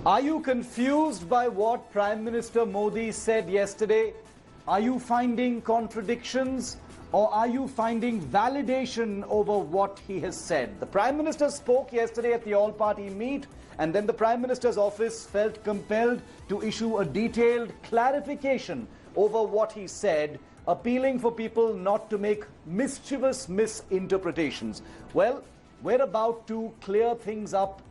Are you confused by what Prime Minister Modi said yesterday? Are you finding contradictions or are you finding validation over what he has said? The Prime Minister spoke yesterday at the all-party meet, and then the Prime Minister's office felt compelled to issue a detailed clarification over what he said, appealing for people not to make mischievous misinterpretations. Well, we're about to clear things up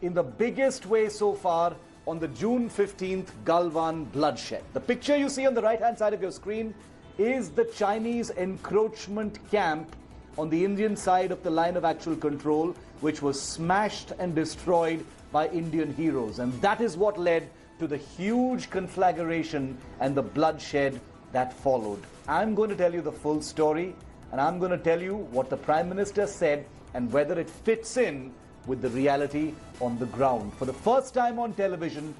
in the biggest way so far on the June 15th Galwan bloodshed. The picture you see on the right-hand side of your screen is the Chinese encroachment camp on the Indian side of the line of actual control, which was smashed and destroyed by Indian heroes. And that is what led to the huge conflagration and the bloodshed that followed. I'm going to tell you the full story, and I'm going to tell you what the Prime Minister said and whether it fits in with the reality on the ground. For the first time on television,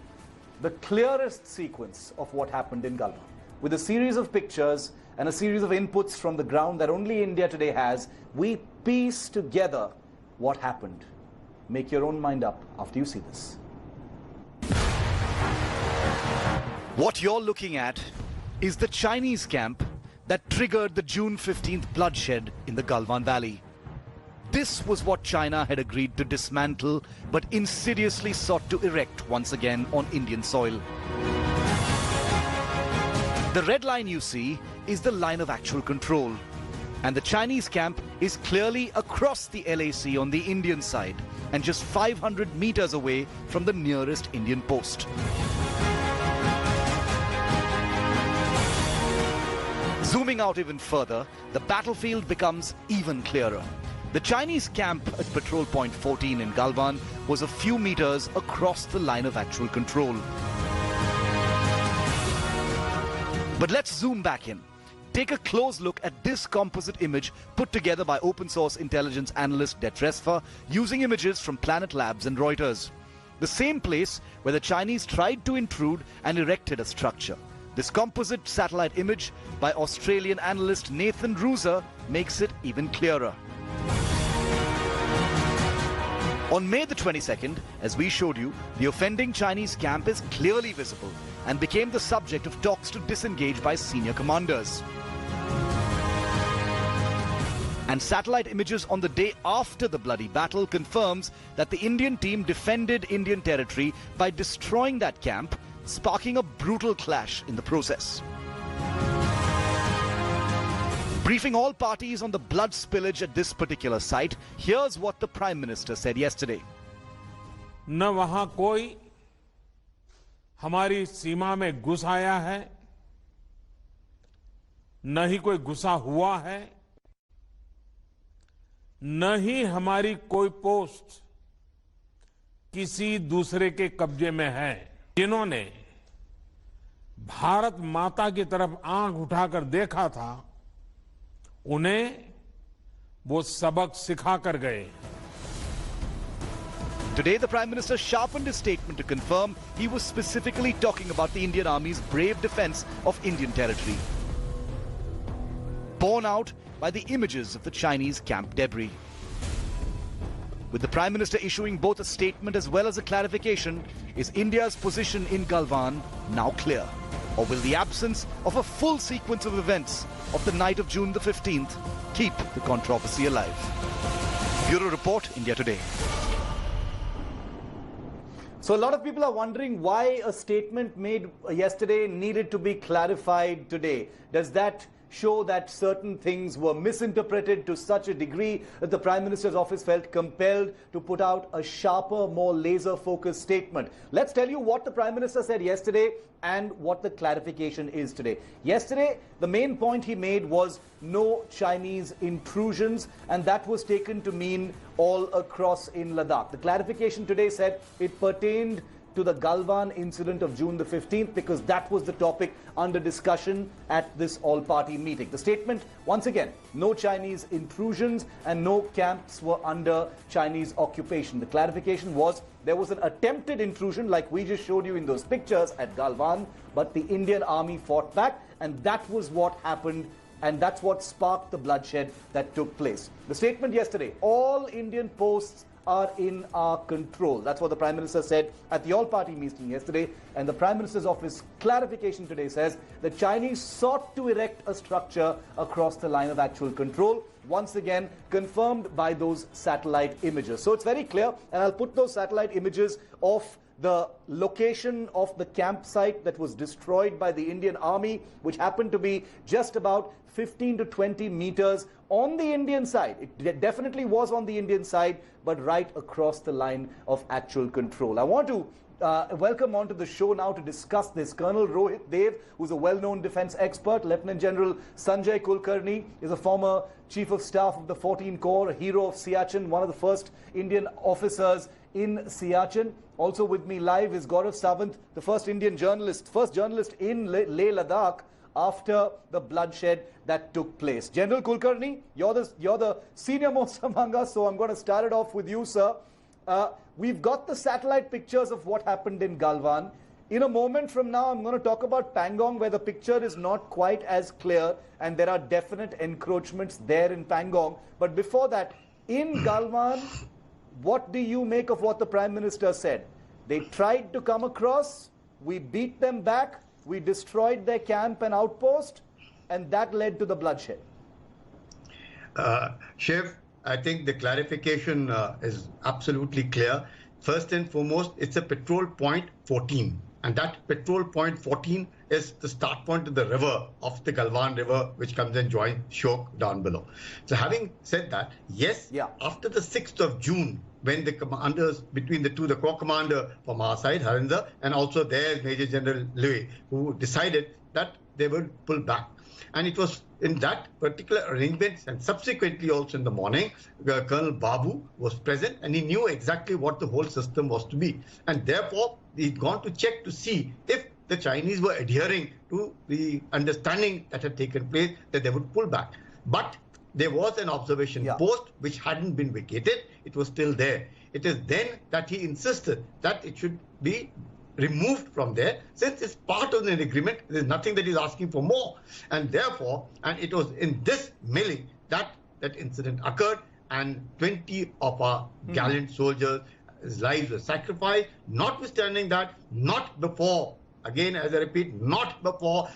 the clearest sequence of what happened in Galwan, with a series of pictures and a series of inputs from the ground that only India Today has. We piece together what happened. Make your own mind up after you see this. What you're looking at is the Chinese camp that triggered the June 15th bloodshed in the Galwan Valley. This was what China had agreed to dismantle, but insidiously sought to erect once again on Indian soil. The red line you see is the line of actual control, and the Chinese camp is clearly across the LAC on the Indian side and just 500 meters away from the nearest Indian post. Zooming out even further, the battlefield becomes even clearer. The Chinese camp at patrol point 14 in Galwan was a few meters across the line of actual control. But let's zoom back in. Take a close look at this composite image put together by open source intelligence analyst Detresfa using images from Planet Labs and Reuters. The same place where the Chinese tried to intrude and erected a structure. This composite satellite image by Australian analyst Nathan Ruser makes it even clearer. On May the 22nd, as we showed you, the offending Chinese camp is clearly visible and became the subject of talks to disengage by senior commanders. And satellite images on the day after the bloody battle confirms that the Indian team defended Indian territory by destroying that camp, sparking a brutal clash in the process. Briefing all parties on the blood spillage at this particular site, here's what the Prime Minister said yesterday. न वहां कोई हमारी सीमा में घुस आया है, न ही कोई घुसा हुआ है, न ही हमारी कोई पोस्ट किसी दूसरे के कब्जे में है। जिन्होंने भारत माता की तरफ आंख उठाकर देखा था, उन्हें वो सबक सिखा कर गए। Today, the Prime Minister sharpened his statement to confirm he was specifically talking about the Indian Army's brave defense of Indian territory, borne out by the images of the Chinese camp debris. With the Prime Minister issuing both a statement as well as a clarification, is India's position in Galwan now clear? Or will the absence of a full sequence of events of the night of June the 15th keep the controversy alive? Bureau Report, India Today. So a lot of people are wondering why a statement made yesterday needed to be clarified today. Does that show that certain things were misinterpreted to such a degree that the Prime Minister's office felt compelled to put out a sharper, more laser-focused statement? Let's tell you what the Prime Minister said yesterday and what the clarification is today. Yesterday, the main point he made was no Chinese intrusions, and that was taken to mean all across in Ladakh. The clarification today said it pertained to the Galwan incident of June the 15th because that was the topic under discussion at this all-party meeting. The statement, once again, no Chinese intrusions and no camps were under Chinese occupation. The clarification was there was an attempted intrusion like we just showed you in those pictures at Galwan, but the Indian Army fought back, and that was what happened, and that's what sparked the bloodshed that took place. The statement yesterday, all Indian posts are in our control. That's what the Prime Minister said at the all-party meeting yesterday. And the Prime Minister's office clarification today says the Chinese sought to erect a structure across the line of actual control, once again confirmed by those satellite images. So it's very clear, and I'll put those satellite images of the location of the campsite that was destroyed by the Indian Army, which happened to be just about 15 to 20 meters on the Indian side. It definitely was on the Indian side, but right across the line of actual control. I want to welcome onto the show now to discuss this Colonel Rohit Dev, who's a well-known defense expert. Lieutenant General Sanjay Kulkarni is a former Chief of Staff of the 14th Corps, a hero of Siachen, one of the first Indian officers in Siachen. Also with me live is Gaurav Sawant, the first journalist in Leh Ladakh after the bloodshed that took place. General Kulkarni, you're the senior most among us, so I'm going to start it off with you, sir. We've got the satellite pictures of what happened in Galwan. In a moment from now, I'm going to talk about Pangong, where the picture is not quite as clear, and there are definite encroachments there in Pangong. But before that, in Galwan, what do you make of what the Prime Minister said? They tried to come across, we beat them back, we destroyed their camp and outpost, and that led to the bloodshed. Shiv, I think the clarification is absolutely clear. First and foremost, it's a patrol point 14. And that patrol point 14 is the start point of the river, of the Galwan River, which comes and joins Shok down below. So having said that, yes, after the 6th of June, when the commanders between the two, the corps commander from our side, Harinder, and also their Major General Louis, who decided that they would pull back. And it was in that particular arrangement, and subsequently also in the morning, Colonel Babu was present, and he knew exactly what the whole system was to be. And therefore, he'd gone to check to see if the Chinese were adhering to the understanding that had taken place, that they would pull back. But there was an observation post which hadn't been vacated. It was still there. It is then that he insisted that it should be removed from there. Since it's part of an agreement, there's nothing that he's asking for more. And therefore, and it was in this milling that that incident occurred, and 20 of our gallant soldiers' lives were sacrificed. Notwithstanding that, not before, again, as I repeat, not before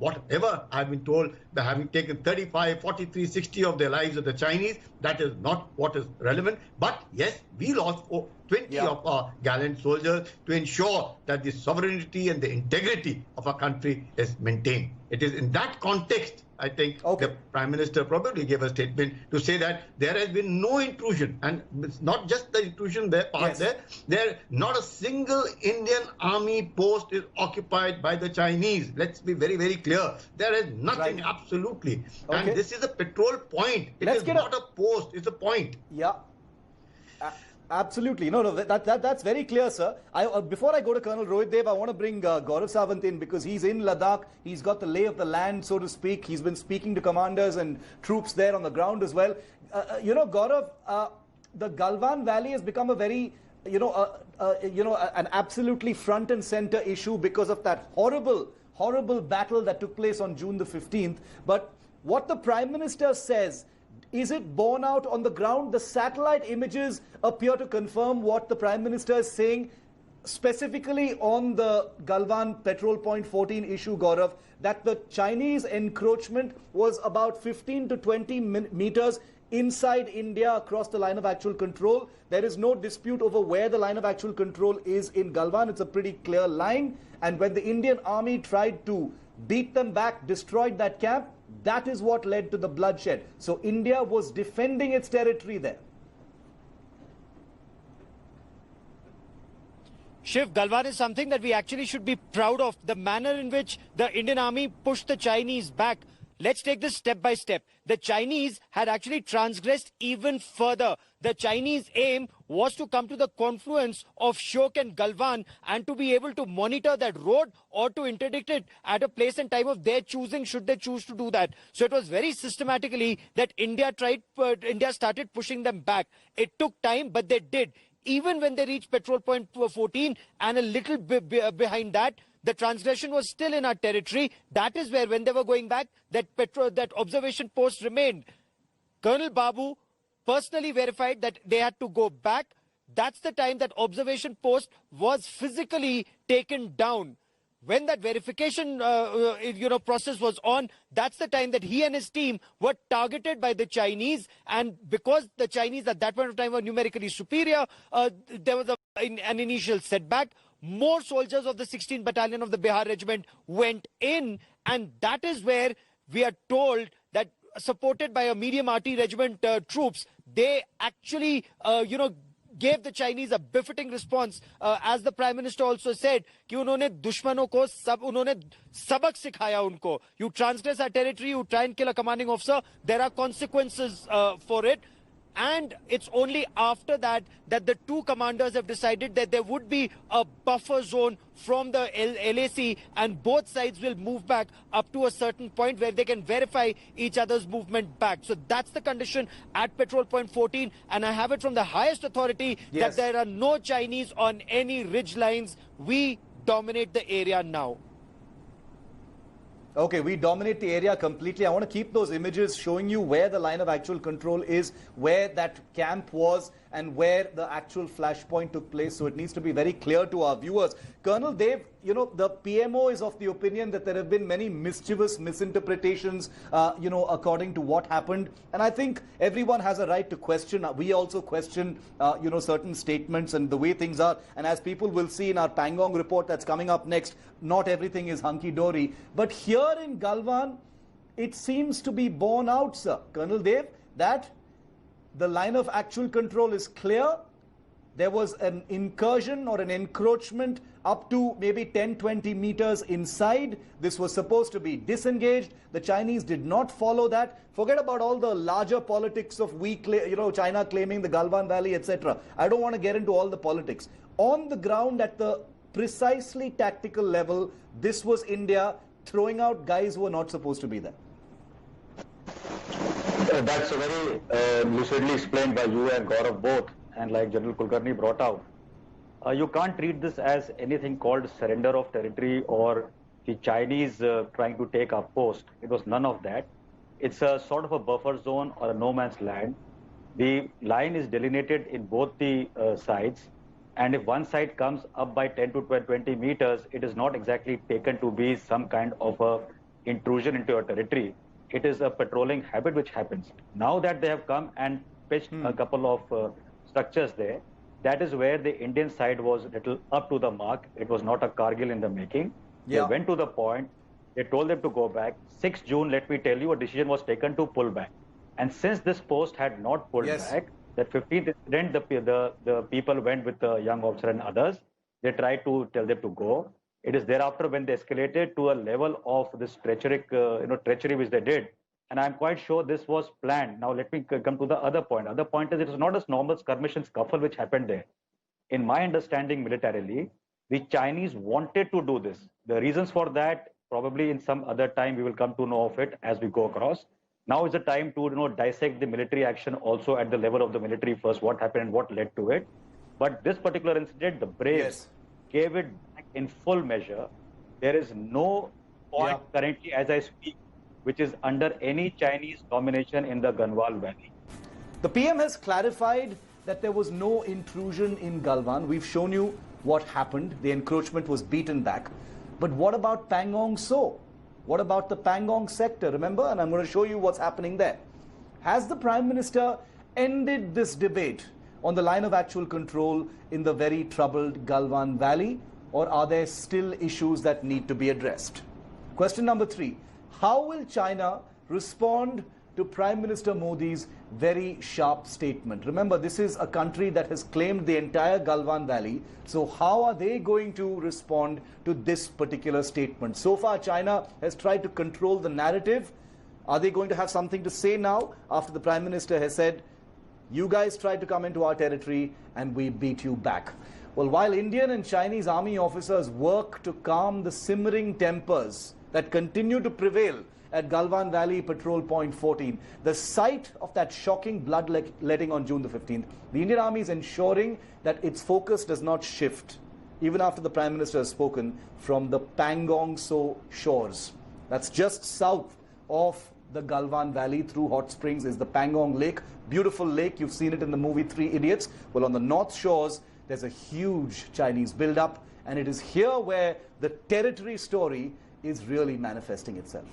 whatever I've been told, by having taken 35, 43, 60 of their lives of the Chinese, that is not what is relevant. But yes, we lost 20 of our gallant soldiers to ensure that the sovereignty and the integrity of our country is maintained. It is in that context, I think, the Prime Minister probably gave a statement to say that there has been no intrusion, and it's not just the intrusion there, there not a single Indian army post is occupied by the Chinese. Let's be very, very clear. There is nothing, absolutely. And this is a patrol point. It is not a post, it's a point. Yeah. Absolutely. No, that's very clear, sir. Before I go to Colonel Rohit Dev, I want to bring Gaurav Sawant in, because he's in Ladakh. He's got the lay of the land, so to speak. He's been speaking to commanders and troops there on the ground as well. Gaurav, the Galwan Valley has become a very, an absolutely front and center issue because of that horrible battle that took place on June the 15th. But what the Prime Minister says, is it borne out on the ground? The satellite images appear to confirm what the Prime Minister is saying, specifically on the Galwan Petrol Point 14 issue, Gaurav, that the Chinese encroachment was about 15 to 20 meters inside India across the line of actual control. There is no dispute over where the line of actual control is in Galwan. It's a pretty clear line. And when the Indian army tried to beat them back, destroyed that camp, that is what led to the bloodshed. So India was defending its territory there. Shiv, Galwan is something that we actually should be proud of. The manner in which the Indian army pushed the Chinese back. Let's take this step by step. The Chinese had actually transgressed even further. The Chinese aim was to come to the confluence of Shok and Galwan and to be able to monitor that road or to interdict it at a place and time of their choosing, should they choose to do that. So it was very systematically that India started pushing them back. It took time, but they did. Even when they reached Petrol Point 14 and a little bit behind that, the transgression was still in our territory. That is where, when they were going back, that observation post remained. Colonel Babu personally verified that they had to go back that's the time that observation post was physically taken down. When that verification process was on, that's the time that he and his team were targeted by the Chinese. And because the Chinese at that point of time were numerically superior, there was an initial setback. More soldiers of the 16th Battalion of the Bihar Regiment went in, and that is where we are told that, supported by a medium artillery regiment troops, they actually gave the Chinese a befitting response. As the Prime Minister also said, कि उन्होंने दुश्मनों को उन्होंने सबक सिखाया उनको. You transgress our territory, you try and kill a commanding officer, there are consequences for it. And it's only after that that the two commanders have decided that there would be a buffer zone from the LAC, and both sides will move back up to a certain point where they can verify each other's movement back. So that's the condition at Patrol Point 14, and I have it from the highest authority that there are no Chinese on any ridge lines. We dominate the area now. Okay, we dominate the area completely. I want to keep those images showing you where the line of actual control is, where that camp was, and where the actual flashpoint took place. So it needs to be very clear to our viewers. Colonel Dev, the PMO is of the opinion that there have been many mischievous misinterpretations, according to what happened. And I think everyone has a right to question. We also question, certain statements and the way things are. And as people will see in our Pangong report that's coming up next, not everything is hunky-dory. But here in Galwan, it seems to be borne out, sir, Colonel Dev, that the line of actual control is clear. There was an incursion or an encroachment up to maybe 10-20 meters inside. This was supposed to be disengaged. The Chinese did not follow that. Forget about all the larger politics of China claiming the Galwan Valley, etc. I don't want to get into all the politics. On the ground, at the precisely tactical level, this was India throwing out guys who were not supposed to be there. That's very lucidly explained by you and Gaurav both, and like General Kulkarni brought out. You can't treat this as anything called surrender of territory or the Chinese trying to take our post. It was none of that. It's a sort of a buffer zone or a no man's land. The line is delineated in both the sides, and if one side comes up by 10 to 20 meters, it is not exactly taken to be some kind of a intrusion into your territory. It is a patrolling habit which happens. Now that they have come and pitched a couple of structures there, that is where the Indian side was a little up to the mark. It was not a Kargil in the making. They went to the point. They told them to go back. 6 June, let me tell you, a decision was taken to pull back. And since this post had not pulled back, that 15th incident, the people went with the young officer and others. They tried to tell them to go. It is thereafter when they escalated to a level of this treachery which they did. And I'm quite sure this was planned. Now let me come to the other point. Other point is it was not a normal skirmish and scuffle which happened there. In my understanding militarily, the Chinese wanted to do this. The reasons for that, probably in some other time we will come to know of it as we go across. Now is the time to dissect the military action also at the level of the military first, what happened and what led to it. But this particular incident, the Braves gave it back in full measure. There is no point currently as I speak which is under any Chinese domination in the Galwan Valley. The PM has clarified that there was no intrusion in Galwan. We've shown you what happened. The encroachment was beaten back. But what about Pangong So? What about the Pangong sector? Remember, and I'm going to show you what's happening there. Has the Prime Minister ended this debate on the line of actual control in the very troubled Galwan Valley, or are there still issues that need to be addressed? Question number 3. How will China respond to Prime Minister Modi's very sharp statement? Remember, this is a country that has claimed the entire Galwan Valley. So how are they going to respond to this particular statement? So far, China has tried to control the narrative. Are they going to have something to say now after the Prime Minister has said, you guys tried to come into our territory and we beat you back? Well, while Indian and Chinese army officers work to calm the simmering tempers that continue to prevail at Galwan Valley Patrol Point 14, the site of that shocking bloodletting on June the 15th, the Indian Army is ensuring that its focus does not shift, even after the Prime Minister has spoken, from the Pangong So shores. That's just south of the Galwan Valley through hot springs is the Pangong Lake. Beautiful lake. You've seen it in the movie Three Idiots. Well, on the north shores, there's a huge Chinese build-up, and it is here where the territory story is really manifesting itself.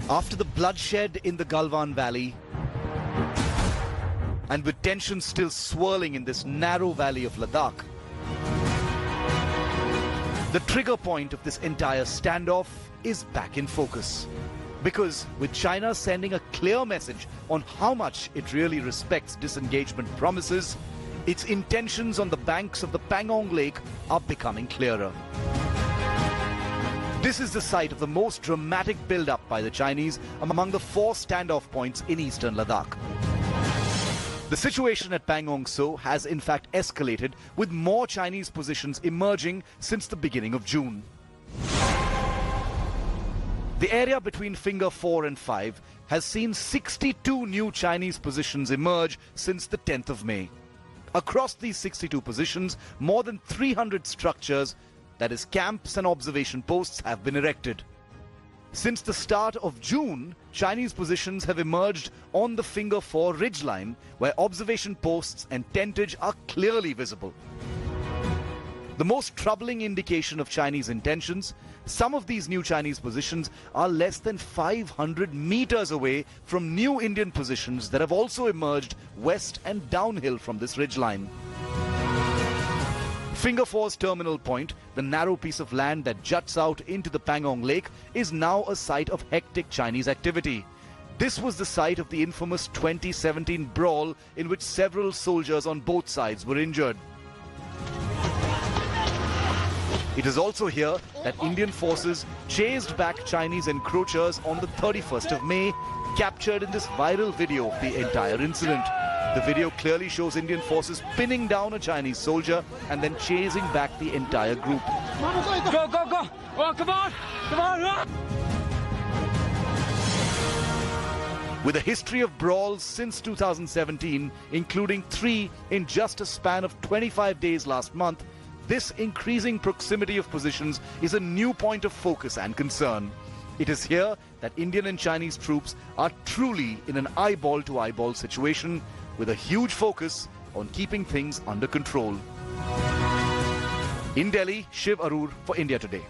After the bloodshed in the Galwan Valley, and with tensions still swirling in this narrow valley of Ladakh, the trigger point of this entire standoff is back in focus. Because with China sending a clear message on how much it really respects disengagement promises, its intentions on the banks of the Pangong Lake are becoming clearer. This is the site of the most dramatic build-up by the Chinese among the 4 standoff points in eastern Ladakh. The situation at Pangong So has in fact escalated, with more Chinese positions emerging since the beginning of June. The area between Finger 4 and 5 has seen 62 new Chinese positions emerge since the 10th of May. Across these 62 positions, more than 300 structures, that is camps and observation posts, have been erected. Since the start of June, Chinese positions have emerged on the Finger 4 ridgeline, where observation posts and tentage are clearly visible. The most troubling indication of Chinese intentions, some of these new Chinese positions are less than 500 meters away from new Indian positions that have also emerged west and downhill from this ridgeline. Finger 4's terminal point, the narrow piece of land that juts out into the Pangong Lake, is now a site of hectic Chinese activity. This was the site of the infamous 2017 brawl in which several soldiers on both sides were injured. It is also here that Indian forces chased back Chinese encroachers on the 31st of May, captured in this viral video of the entire incident. The video clearly shows Indian forces pinning down a Chinese soldier and then chasing back the entire group. Go, go, go! Oh, come on! Come on! With a history of brawls since 2017, including 3 in just a span of 25 days last month, this increasing proximity of positions is a new point of focus and concern. It is here that Indian and Chinese troops are truly in an eyeball-to-eyeball situation, with a huge focus on keeping things under control. In Delhi, Shiv Arur for India Today.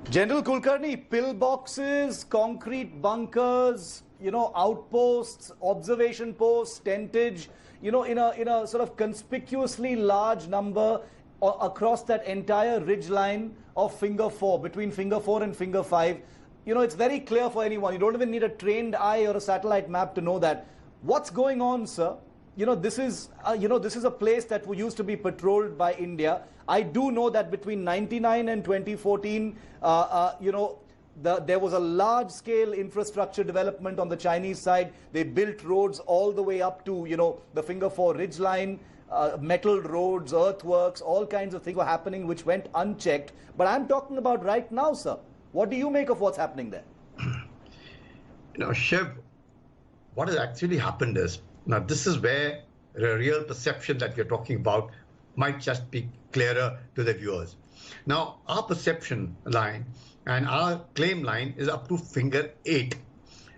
General Kulkarni, pillboxes, concrete bunkers, outposts, observation posts, tentage, in a sort of conspicuously large number across that entire ridge line of Finger 4, between Finger 4 and Finger 5. It's very clear for anyone. You don't even need a trained eye or a satellite map to know that. What's going on, sir? This is a place that used to be patrolled by India. I do know that between 99 and 2014, there was a large-scale infrastructure development on the Chinese side. They built roads all the way up to, the Finger 4 ridgeline, metal roads, earthworks, all kinds of things were happening which went unchecked. But I'm talking about right now, sir. What do you make of what's happening there? Shiv, what has actually happened is, now this is where the real perception that we're talking about might just be clearer to the viewers. Now, our perception line and our claim line is up to Finger 8.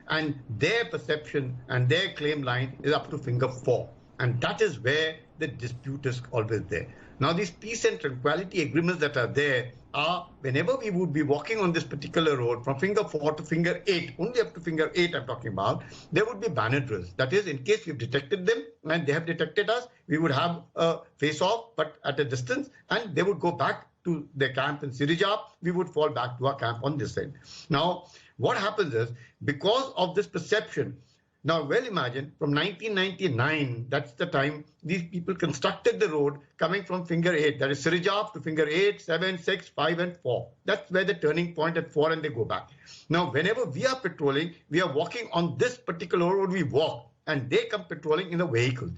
And their perception and their claim line is up to Finger 4. And that is where the dispute is always there. Now, these peace and tranquility agreements that are there are, whenever we would be walking on this particular road from Finger 4 to Finger 8, only up to Finger 8 I'm talking about, there would be banner drills. That is, in case we've detected them and they have detected us, we would have a face-off, but at a distance, and they would go back to their camp in Sirijap. We would fall back to our camp on this side. Now, what happens is, because of this perception, now, well, imagine from 1999, that's the time these people constructed the road coming from Finger 8, that is Sirijap to Finger 8, 7, 6, 5 and 4. That's where the turning point at 4 and they go back. Now, whenever we are patrolling, we are walking on this particular road, we walk and they come patrolling in a vehicle.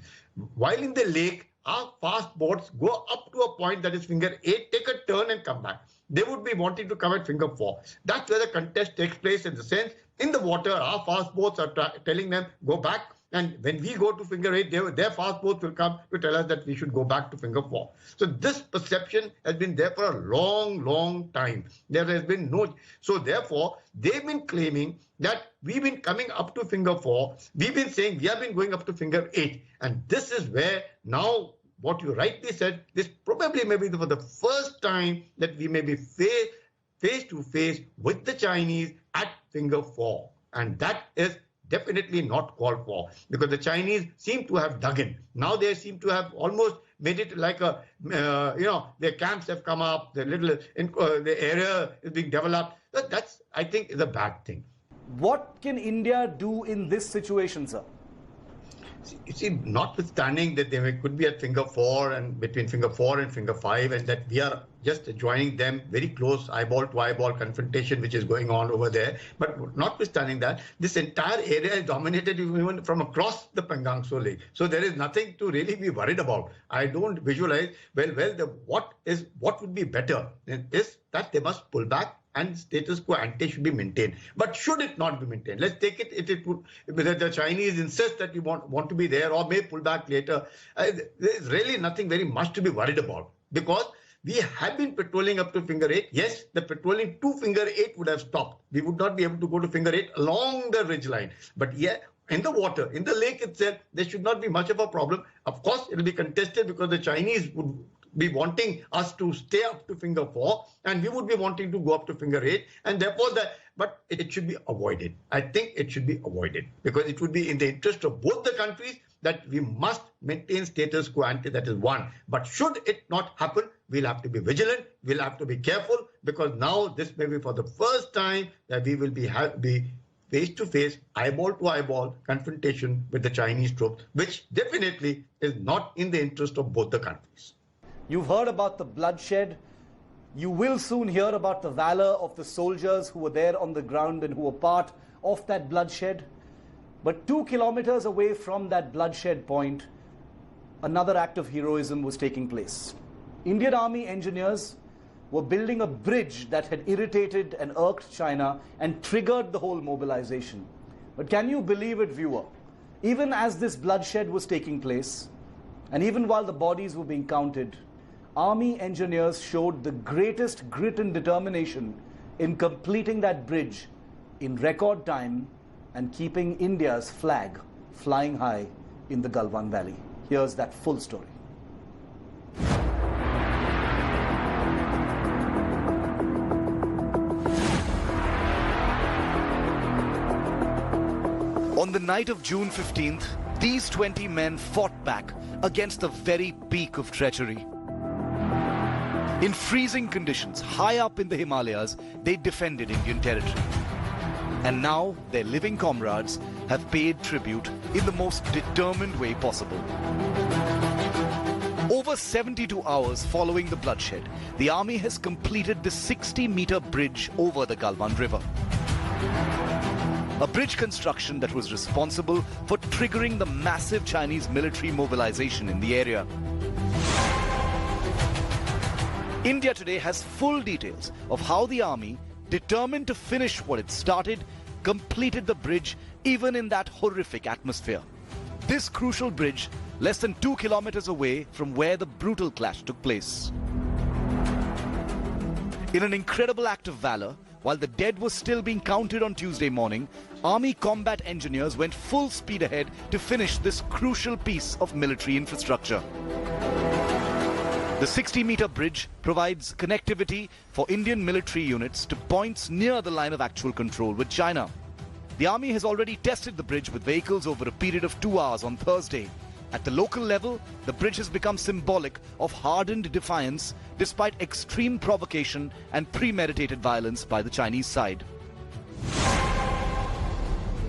While in the lake, our fast boats go up to a point that is Finger 8, take a turn and come back. They would be wanting to come at Finger 4. That's where the contest takes place, in the sense, in the water, our fast boats are telling them, go back, And when we go to finger 8, their fast boats will come to tell us that we should go back to finger 4. So this perception has been there for a long, long time. There has been no... So therefore, they've been claiming that we've been coming up to finger 4. We've been saying we have been going up to finger 8. And this is where now, what you rightly said, this probably may be for the first time that we may be face to face with the Chinese at finger 4. And that is definitely not called for, because the Chinese seem to have dug in. Now they seem to have almost made it like a, their camps have come up, the area is being developed. That's, I think, is a bad thing. What can India do in this situation, sir? You see, notwithstanding that they could be at finger 4 and between finger 4 and finger 5, and that we are just joining them very close eyeball to eyeball confrontation which is going on over there. But notwithstanding that, this entire area is dominated even from across the Pangong Lake. So there is nothing to really be worried about. I don't visualize, what would be better is that they must pull back and status quo ante should be maintained. But should it not be maintained? Let's take it whether the Chinese insist that we want to be there or may pull back later. There's really nothing very much to be worried about, because we have been patrolling up to finger 8. Yes, the patrolling to finger 8 would have stopped. We would not be able to go to finger 8 along the ridge line. But yeah, in the water, in the lake itself, there should not be much of a problem. Of course, it will be contested because the Chinese would be wanting us to stay up to finger 4 and we would be wanting to go up to finger 8, and therefore but it should be avoided. I think it should be avoided because it would be in the interest of both the countries that we must maintain status quo ante. That is one. But should it not happen, we'll have to be vigilant, we'll have to be careful, because now this may be for the first time that we will be face-to-face, eyeball-to-eyeball confrontation with the Chinese troops, which definitely is not in the interest of both the countries. You've heard about the bloodshed. You will soon hear about the valor of the soldiers who were there on the ground and who were part of that bloodshed. But 2 kilometers away from that bloodshed point, another act of heroism was taking place. Indian Army engineers were building a bridge that had irritated and irked China and triggered the whole mobilization. But can you believe it, viewer? Even as this bloodshed was taking place, and even while the bodies were being counted, Army engineers showed the greatest grit and determination in completing that bridge in record time and keeping India's flag flying high in the Galwan Valley. Here's that full story. On the night of June 15th, these 20 men fought back against the very peak of treachery. In freezing conditions, high up in the Himalayas, they defended Indian territory. And now their living comrades have paid tribute in the most determined way possible. Over 72 hours following the bloodshed, the army has completed the 60-meter bridge over the Galwan River. A bridge construction that was responsible for triggering the massive Chinese military mobilization in the area. India today has full details of how the army, determined to finish what it started, completed the bridge even in that horrific atmosphere. This crucial bridge, less than 2 kilometers away from where the brutal clash took place. In an incredible act of valor, while the dead were still being counted on Tuesday morning, Army combat engineers went full speed ahead to finish this crucial piece of military infrastructure. The 60-meter bridge provides connectivity for Indian military units to points near the line of actual control with China. The army has already tested the bridge with vehicles over a period of 2 hours on Thursday. At the local level, the bridge has become symbolic of hardened defiance despite extreme provocation and premeditated violence by the Chinese side.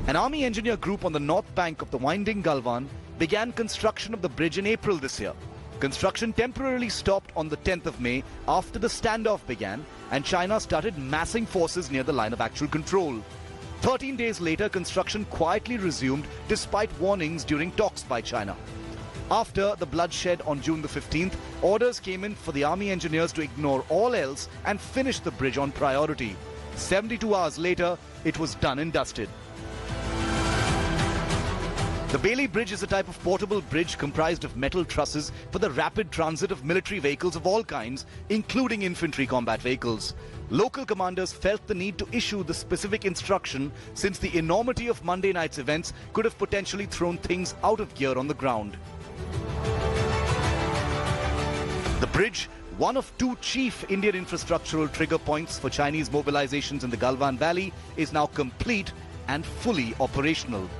An army engineer group on the north bank of the winding Galwan began construction of the bridge in April this year. Construction temporarily stopped on the 10th of May after the standoff began and China started massing forces near the line of actual control. 13 days later, construction quietly resumed despite warnings during talks by China. After the bloodshed on June the 15th, orders came in for the army engineers to ignore all else and finish the bridge on priority. 72 hours later, it was done and dusted. The Bailey Bridge is a type of portable bridge comprised of metal trusses for the rapid transit of military vehicles of all kinds, including infantry combat vehicles. Local commanders felt the need to issue the specific instruction since the enormity of Monday night's events could have potentially thrown things out of gear on the ground. The bridge, one of two chief Indian infrastructural trigger points for Chinese mobilizations in the Galwan Valley, is now complete and fully operational.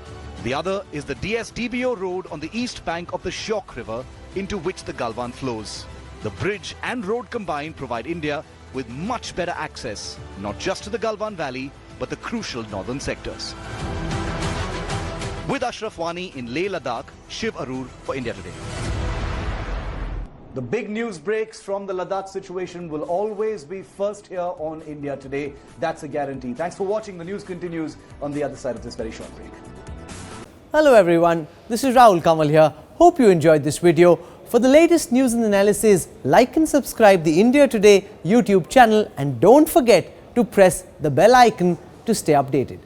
The other is the DSDBO road on the east bank of the Shyok River into which the Galwan flows. The bridge and road combined provide India with much better access, not just to the Galwan Valley, but the crucial northern sectors. With Ashraf Wani in Leh, Ladakh, Shiv Arur for India Today. The big news breaks from the Ladakh situation will always be first here on India Today. That's a guarantee. Thanks for watching. The news continues on the other side of this very short break. Hello everyone, this is Rahul Kamal here. Hope you enjoyed this video. For the latest news and analysis, like and subscribe the India Today YouTube channel and don't forget to press the bell icon to stay updated.